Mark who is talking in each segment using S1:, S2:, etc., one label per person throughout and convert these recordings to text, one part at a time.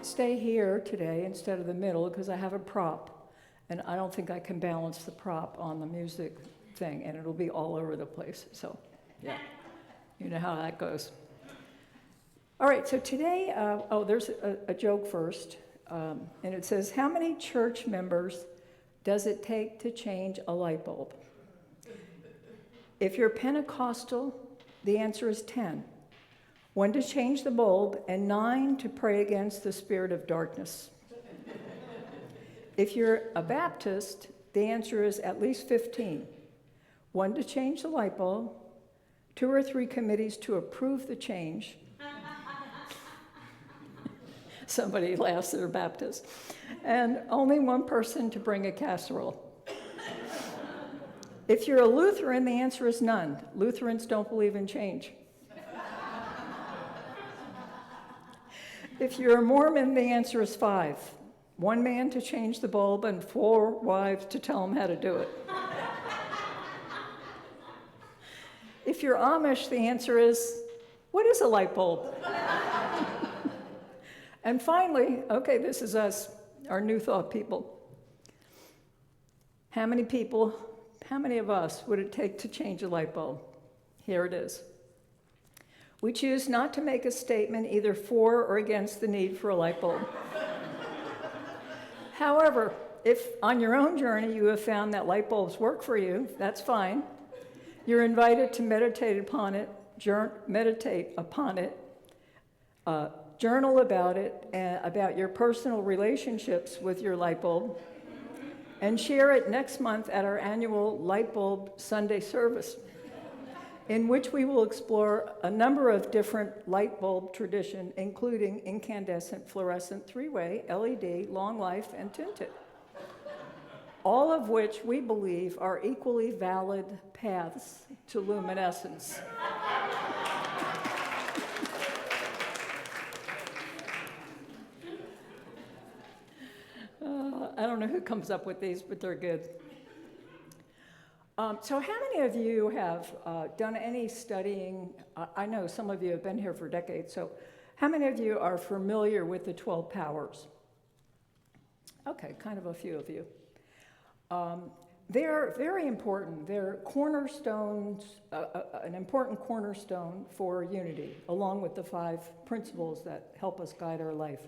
S1: stay here today instead of the middle because I have a prop, and I don't think I can balance the prop on the music thing, and it'll be all over the place. So, yeah, you know how that goes. All right, so today, there's a joke first, and it says, how many church members does it take to change a light bulb? If you're Pentecostal, the answer is 10. 1 to change the bulb, and 9 to pray against the spirit of darkness. If you're a Baptist, the answer is at least 15. 1 to change the light bulb, 2 or 3 committees to approve the change. Somebody laughs, they're Baptist. And only 1 person to bring a casserole. If you're a Lutheran, the answer is none. Lutherans don't believe in change. If you're a Mormon, the answer is 5. 1 man to change the bulb and 4 wives to tell him how to do it. If you're Amish, the answer is, what is a light bulb? And finally, okay, this is us, our New Thought people. How many of us would it take to change a light bulb? Here it is. We choose not to make a statement either for or against the need for a light bulb. However, if on your own journey you have found that light bulbs work for you, that's fine. You're invited to meditate upon it, journal about it, about your personal relationships with your light bulb, and share it next month at our annual Light Bulb Sunday service, in which we will explore a number of different light bulb traditions, including incandescent, fluorescent, 3-way, LED, long life, and tinted, all of which we believe are equally valid paths to luminescence. I don't know who comes up with these, but they're good. So how many of you have done any studying? I know some of you have been here for decades, so how many of you are familiar with the 12 powers? Okay, kind of a few of you. They're very important. They're cornerstones, an important cornerstone for unity, along with the 5 principles that help us guide our life.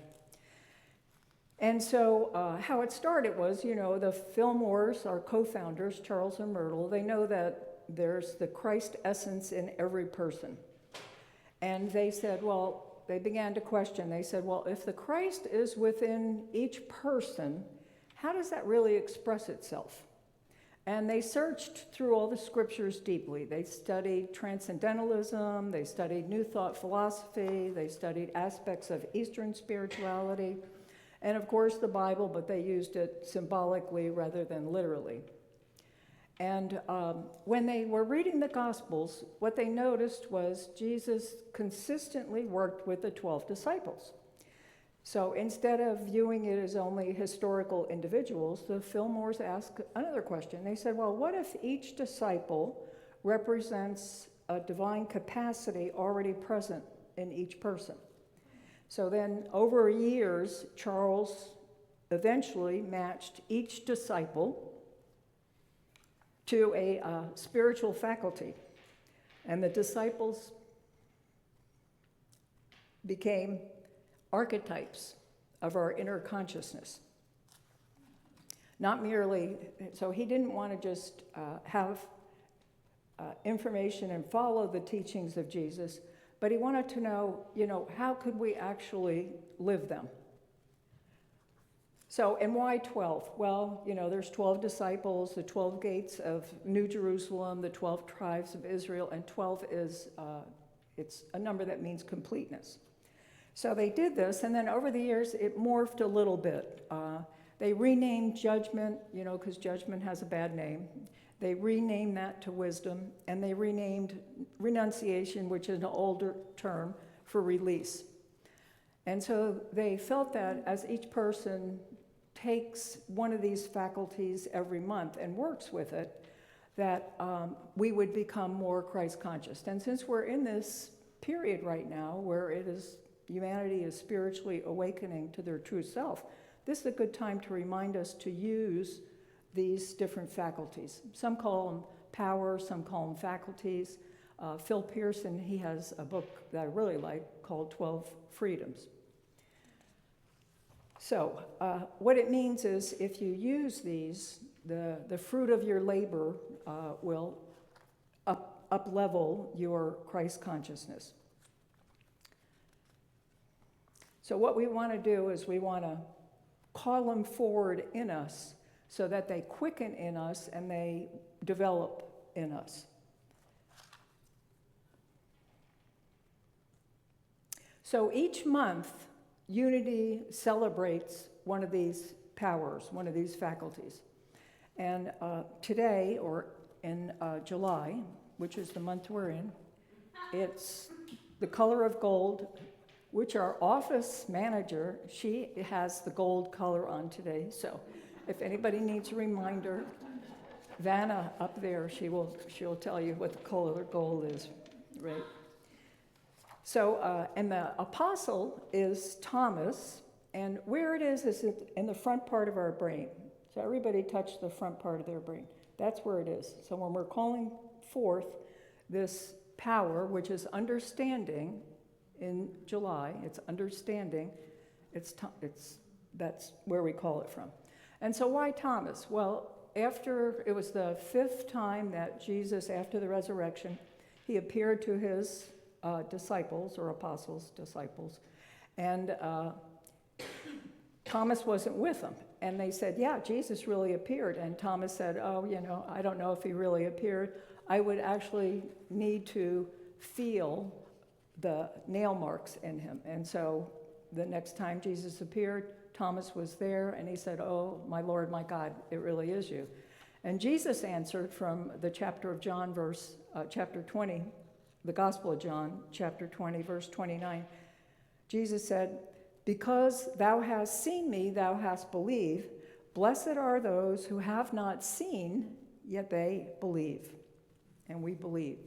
S1: And so how it started was, the Fillmores, our co-founders, Charles and Myrtle, they know that there's the Christ essence in every person. And they said, they began to question. They said, if the Christ is within each person, how does that really express itself? And they searched through all the scriptures deeply. They studied transcendentalism, they studied New Thought philosophy, they studied aspects of Eastern spirituality, and of course the Bible, but they used it symbolically rather than literally. And when they were reading the Gospels, what they noticed was Jesus consistently worked with the 12 disciples. So instead of viewing it as only historical individuals, the Fillmores asked another question. They said, what if each disciple represents a divine capacity already present in each person? So then, over years, Charles eventually matched each disciple to a spiritual faculty, and the disciples became archetypes of our inner consciousness. Not merely, so he didn't want to just have information and follow the teachings of Jesus, but he wanted to know, how could we actually live them? So, and why 12? Well, there's 12 disciples, the 12 gates of New Jerusalem, the 12 tribes of Israel, and 12 is, it's a number that means completeness. So they did this, and then over the years, it morphed a little bit. They renamed judgment, because judgment has a bad name. They renamed that to wisdom, and they renamed renunciation, which is an older term, for release. And so they felt that as each person takes one of these faculties every month and works with it, that we would become more Christ conscious. And since we're in this period right now where it is humanity is spiritually awakening to their true self, this is a good time to remind us to use these different faculties. Some call them power, some call them faculties. Phil Pearson, he has a book that I really like called 12 Freedoms. So what it means is if you use these, the fruit of your labor will up-level your Christ consciousness. So what we want to do is we want to call them forward in us so that they quicken in us and they develop in us. So each month, Unity celebrates one of these powers, one of these faculties. And today, or in July, which is the month we're in, it's the color of gold, which our office manager, she has the gold color on today. So if anybody needs a reminder, Vanna up there, she'll tell you what the color of gold is, right? So, and the apostle is Thomas, and where it is in the front part of our brain. So everybody touch the front part of their brain. That's where it is. So when we're calling forth this power, which is understanding, in July, it's understanding, that's where we call it from. And so why Thomas? Well, it was the 5th time that Jesus, after the resurrection, he appeared to his disciples, or apostles, disciples, and Thomas wasn't with them. And they said, yeah, Jesus really appeared. And Thomas said, oh, I don't know if he really appeared. I would actually need to feel the nail marks in him. And so the next time Jesus appeared, Thomas was there, and he said, oh, my Lord, my God, it really is you. And Jesus answered from the chapter of John, chapter 20, the Gospel of John, chapter 20, verse 29. Jesus said, because thou hast seen me, thou hast believed. Blessed are those who have not seen, yet they believe. And we believe.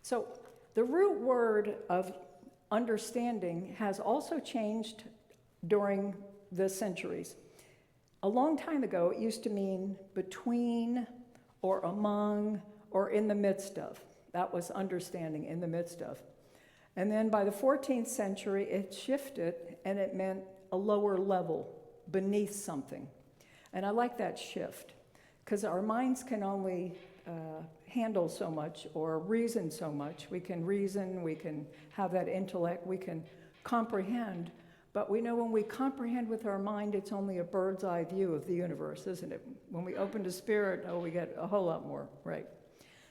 S1: So the root word of understanding has also changed during the centuries. A long time ago, it used to mean between or among or in the midst of. That was understanding, in the midst of. And then by the 14th century, it shifted and it meant a lower level, beneath something. And I like that shift, because our minds can only handle so much or reason so much. We can reason, we can have that intellect, we can comprehend, but we know when we comprehend with our mind, it's only a bird's eye view of the universe, isn't it? When we open to spirit, we get a whole lot more, right?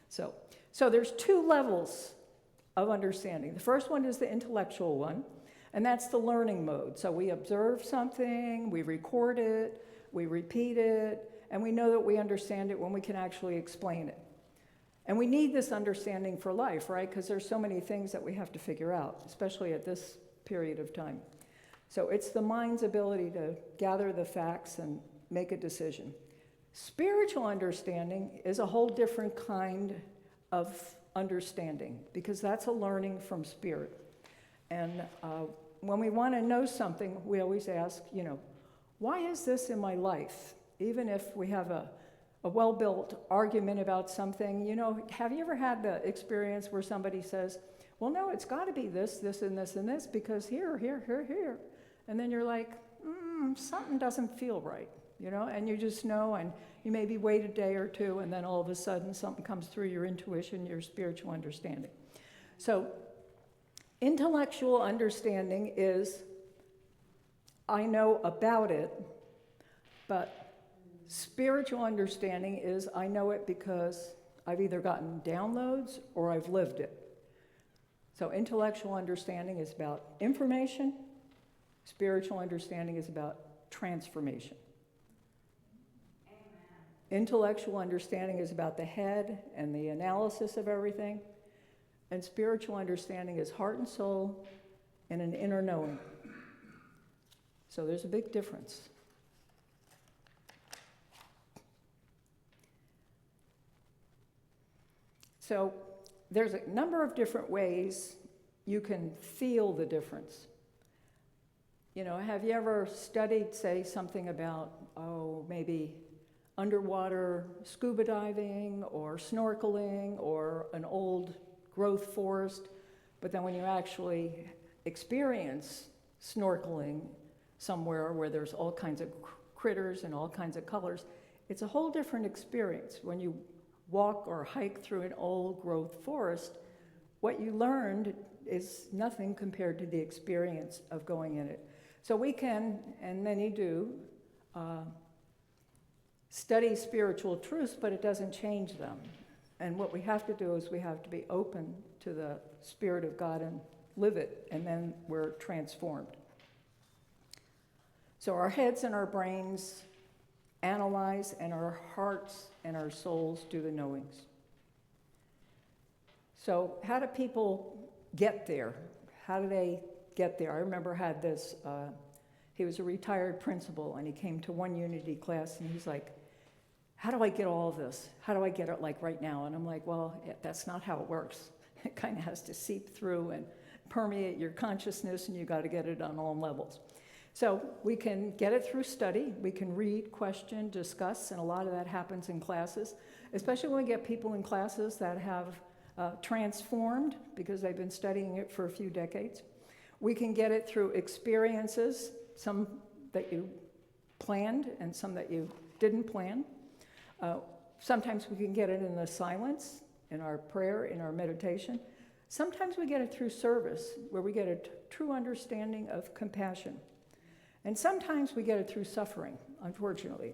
S1: So there's 2 levels of understanding. The first one is the intellectual one, and that's the learning mode. So we observe something, we record it, we repeat it, and we know that we understand it when we can actually explain it. And we need this understanding for life, right? Because there's so many things that we have to figure out, especially at this period of time. So it's the mind's ability to gather the facts and make a decision. Spiritual understanding is a whole different kind of understanding, because that's a learning from spirit. And when we want to know something, we always ask, why is this in my life? Even if we have a well-built argument about something, have you ever had the experience where somebody says, well, no, it's got to be this, this, and this, and this, because here. And then you're like, something doesn't feel right, and you just know, and you maybe wait a day or two, and then all of a sudden something comes through your intuition, your spiritual understanding. So intellectual understanding is, I know about it, but spiritual understanding is, I know it because I've either gotten downloads or I've lived it. So intellectual understanding is about information. Spiritual understanding is about transformation. Amen. Intellectual understanding is about the head and the analysis of everything. And spiritual understanding is heart and soul and an inner knowing. So there's a big difference. So there's a number of different ways you can feel the difference. have you ever studied, say, something about, maybe underwater scuba diving or snorkeling or an old growth forest, but then when you actually experience snorkeling somewhere where there's all kinds of critters and all kinds of colors, it's a whole different experience. When you walk or hike through an old growth forest, what you learned is nothing compared to the experience of going in it. So we can, and many do, study spiritual truths, but it doesn't change them. And what we have to do is we have to be open to the Spirit of God and live it, and then we're transformed. So our heads and our brains analyze, and our hearts and our souls do the knowings. So how do people get there? How do they get there? I remember I had this, he was a retired principal, and he came to one Unity class, and he's like, how do I get all of this? How do I get it like right now? And I'm like, well, that's not how it works. It kind of has to seep through and permeate your consciousness, and you got to get it on all levels. So we can get it through study. We can read, question, discuss, and a lot of that happens in classes, especially when we get people in classes that have transformed because they've been studying it for a few decades. We can get it through experiences, some that you planned and some that you didn't plan. Sometimes we can get it in the silence, in our prayer, in our meditation. Sometimes we get it through service, where we get a true understanding of compassion. And sometimes we get it through suffering, unfortunately.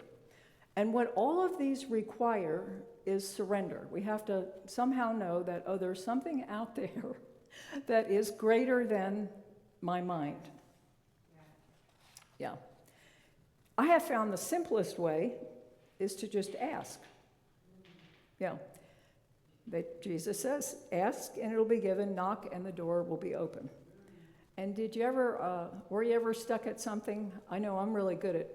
S1: And what all of these require is surrender. We have to somehow know that, there's something out there that is greater than my mind. Yeah. I have found the simplest way is to just ask. Yeah. Jesus says, ask and it'll be given, knock and the door will be open. And did you ever, were you ever stuck at something? I know I'm really good at,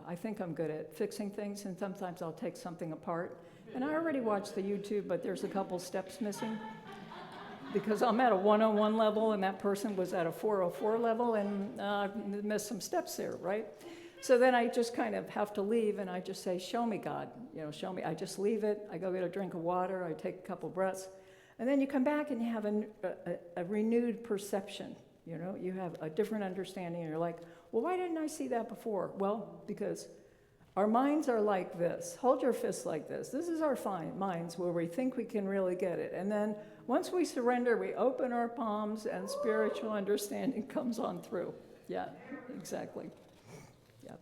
S1: I think I'm good at fixing things, and sometimes I'll take something apart. And I already watched the YouTube, but there's a couple steps missing. Because I'm at a 101 level, and that person was at a 404 level, and I missed some steps there, right? So then I just kind of have to leave, and I just say, show me, God. Show me. I just leave it. I go get a drink of water. I take a couple breaths. And then you come back, and you have a renewed perception. You have a different understanding, and you're like, well, why didn't I see that before? Well, because our minds are like this. Hold your fists like this. This is our minds where we think we can really get it. And then once we surrender, we open our palms, and spiritual understanding comes on through. Yeah, exactly. Yeah.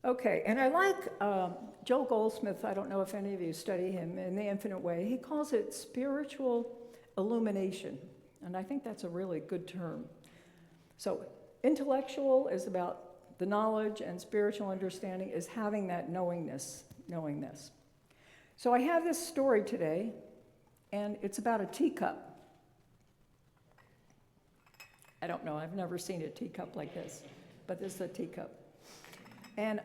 S1: Okay, and I like Joel Goldsmith. I don't know if any of you study him in The Infinite Way. He calls it spiritual illumination, and I think that's a really good term. So intellectual is about the knowledge, and spiritual understanding is having that knowingness. So I have this story today, and it's about a teacup. I don't know, I've never seen a teacup like this, but this is a teacup. And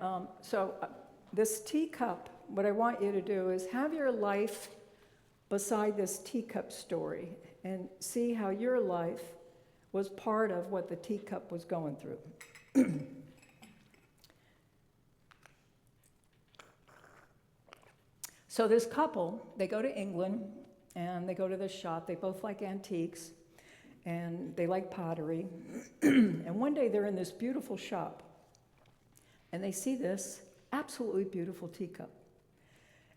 S1: this teacup, what I want you to do is have your life beside this teacup story and see how your life was part of what the teacup was going through. So this couple, they go to England and they go to this shop. They both like antiques and they like pottery. And one day they're in this beautiful shop and they see this absolutely beautiful teacup.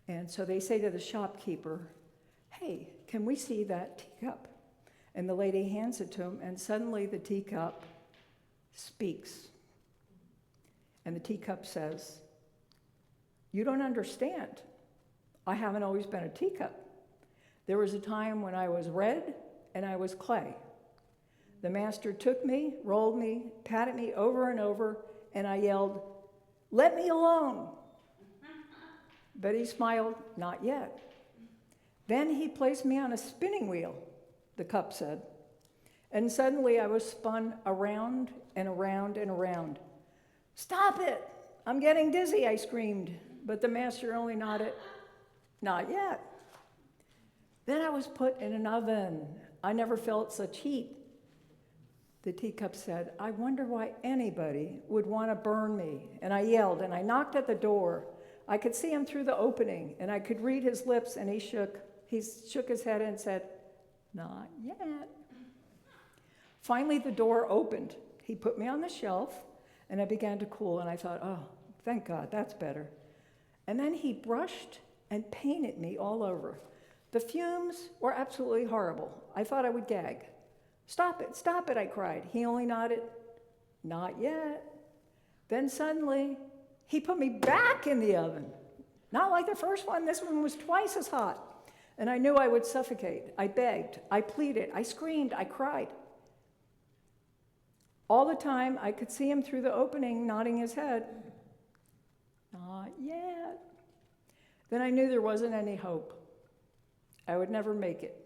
S1: And so they say to the shopkeeper, hey, can we see that teacup? And the lady hands it to him, and suddenly the teacup speaks. And the teacup says, you don't understand. I haven't always been a teacup. There was a time when I was red and I was clay. The master took me, rolled me, patted me over and over, and I yelled, let me alone. But he smiled, not yet. Then he placed me on a spinning wheel, the cup said. And suddenly I was spun around and around and around. Stop it! I'm getting dizzy, I screamed. But the master only nodded, not yet. Then I was put in an oven. I never felt such heat. The teacup said, "I wonder why anybody would want to burn me." And I yelled, and I knocked at the door. I could see him through the opening, and I could read his lips, and he shook his head and said, "Not yet." Finally, the door opened. He put me on the shelf, and I began to cool, and I thought, oh, thank God, that's better. And then he brushed and painted me all over. The fumes were absolutely horrible. I thought I would gag. Stop it, I cried. He only nodded, "Not yet." Then suddenly, he put me back in the oven. Not like the first one, this one was twice as hot. And I knew I would suffocate. I begged, I pleaded, I screamed, I cried. All the time, I could see him through the opening, nodding his head. "Not yet." Then I knew there wasn't any hope. I would never make it.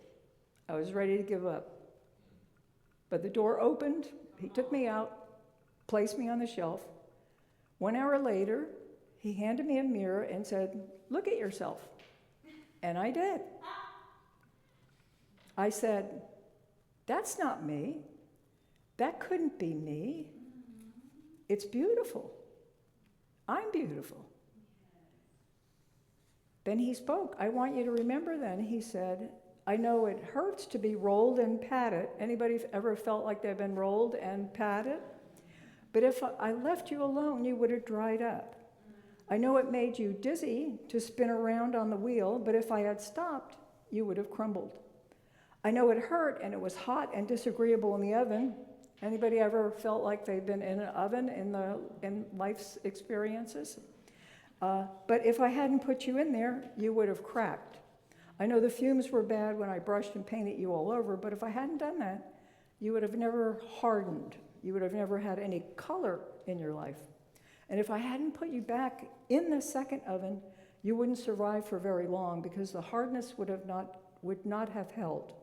S1: I was ready to give up. But the door opened, he took me out, placed me on the shelf. 1 hour later, he handed me a mirror and said, "Look at yourself." And I did. I said, "That's not me. That couldn't be me. It's beautiful. I'm beautiful." Then he spoke. "I want you to remember then," he said, "I know it hurts to be rolled and patted." Anybody ever felt like they've been rolled and patted? "But if I left you alone, you would have dried up. I know it made you dizzy to spin around on the wheel, but if I had stopped, you would have crumbled. I know it hurt and it was hot and disagreeable in the oven." Anybody ever felt like they've been in an oven in life's experiences? "But if I hadn't put you in there, you would have cracked. I know the fumes were bad when I brushed and painted you all over, but if I hadn't done that, you would have never hardened. You would have never had any color in your life. And if I hadn't put you back in the second oven, you wouldn't survive for very long because the hardness would not have held.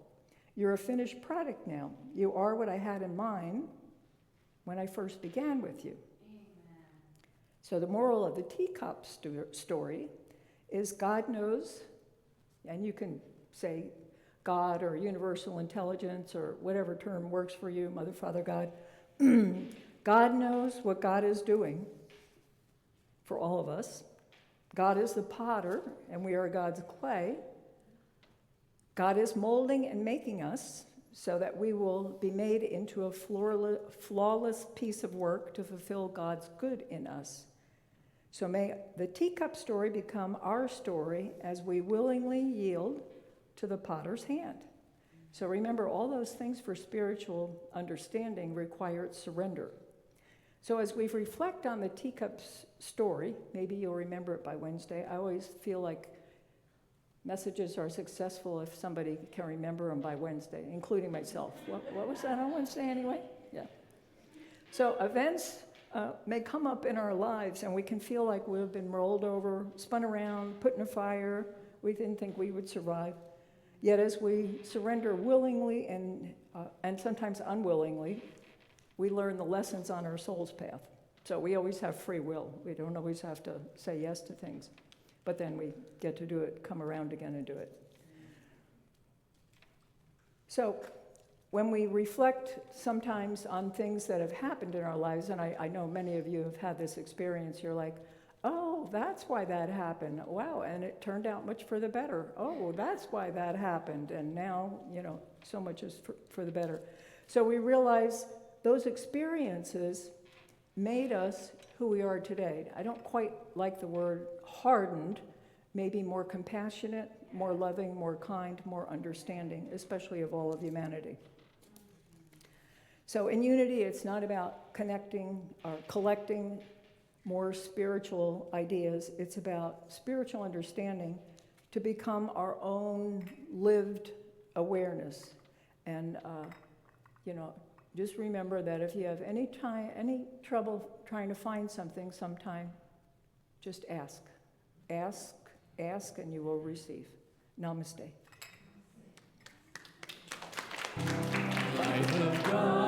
S1: You're a finished product now. You are what I had in mind when I first began with you." Amen. So the moral of the teacup story is God knows, and you can say God or universal intelligence or whatever term works for you, Mother, Father, God. God knows what God is doing for all of us. God is the potter, and we are God's clay. God is molding and making us so that we will be made into a flawless piece of work to fulfill God's good in us. So may the teacup story become our story as we willingly yield to the potter's hand. So remember, all those things for spiritual understanding require surrender. So as we reflect on the teacup's story, maybe you'll remember it by Wednesday. I always feel like messages are successful if somebody can remember them by Wednesday, including myself. What was that on Wednesday anyway? Yeah. So events may come up in our lives and we can feel like we've been rolled over, spun around, put in a fire. We didn't think we would survive. Yet as we surrender willingly and sometimes unwillingly, we learn the lessons on our soul's path. So we always have free will. We don't always have to say yes to things. But then we get to do it, come around again and do it. So when we reflect sometimes on things that have happened in our lives, and I know many of you have had this experience, you're like, oh, that's why that happened. Wow, and it turned out much for the better. Oh, that's why that happened. And now, so much is for the better. So we realize those experiences made us who we are today. I don't quite like the word hardened, maybe more compassionate, more loving, more kind, more understanding, especially of all of humanity. So in unity, it's not about connecting or collecting more spiritual ideas. It's about spiritual understanding to become our own lived awareness. And, just remember that if you have any trouble trying to find something sometime, just ask. Ask, and you will receive. Namaste. Light of God.